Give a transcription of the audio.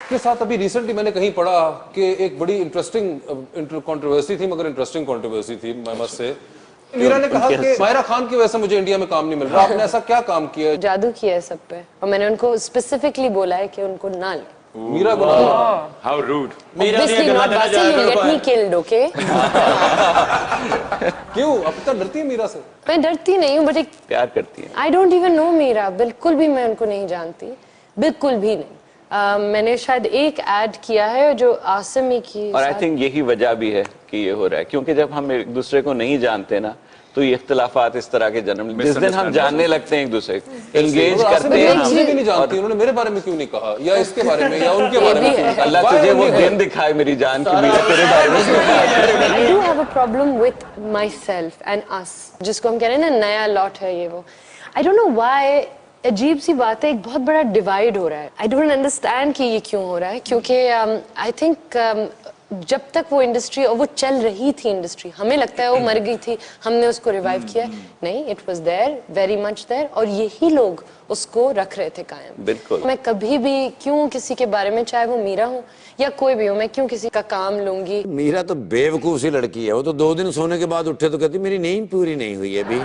کے ساتھ ابھی ریسنٹلی میں نے کہیں پڑھا کہ ایک بڑی انٹرسٹنگ کنٹروورسی تھی، مگر انٹرسٹنگ کنٹروورسی تھی محمد سے. میرا نے کہا کہ ماہرہ خان کی وجہ سے مجھے انڈیا میں کام نہیں مل رہا. آپ نے ایسا کیا کام کیا ہے؟ جادو کیا ہے سب پہ، اور میں نے ان کو اسپیسیفکلی بولا ہے کہ ان کو نہ لیں. میرا گناہ. How rude. Obviously not Basil, you'll get me killed, okay? کیوں آپ اتنا ڈرتی ہیں میرا سے؟ میں ڈرتی نہیں ہوں، بٹ ایک پیار کرتی ہیں. I don't even know میرا، بالکل بھی میں ان کو نہیں جانتی، بالکل بھی نہیں. میں نے شاید ایک ایڈ کیا ہے جو آسمی کی، اور آئی تھنک یہی وجہ بھی ہے کہ یہ ہو رہا ہے، کیونکہ جب ہم ایک دوسرے کو نہیں جانتے نا تو یہ اختلافات اس طرح کے جنم، جس دن ہم جاننے لگتے ہیں ایک دوسرے کو، انگیج کرتے ہیں. مجھے بھی نہیں جانتی، انہوں نے میرے بارے میں کیوں نہیں کہا، یا اس کے بارے میں یا ان کے بارے میں. اللہ تجھے وہ دن دکھائے میری جان کی میرا تیرے بارے میں. I do have a problem with myself and us، جس کو ہم کہہ رہے ہیں نا نیا لاٹ ہے یہ وہ. I don't know why، عجیب سی بات ہے، ایک بہت بڑا ڈیوائڈ ہو رہا ہے. I don't understand کہ یہ کیوں ہو رہا ہے، کیونکہ I think جب تک وہ انڈسٹری، اور وہ چل رہی تھی انڈسٹری، ہمیں لگتا ہے وہ مر گئی تھی، ہم نے اس کو ریوائیو کیا. نہیں، it was there, very much there, اور یہی لوگ اس کو رکھ رہے تھے قائم. بالکل. میں کبھی بھی کیوں کسی کے بارے میں، چاہے وہ میرا ہوں یا کوئی بھی ہو، میں کیوں کسی کا کام لوں گی. میرا تو بے وقوف سی لڑکی ہے، وہ تو 2 دن سونے کے بعد اٹھے تو کہتی میری نیند پوری نہیں ہوئی ابھی.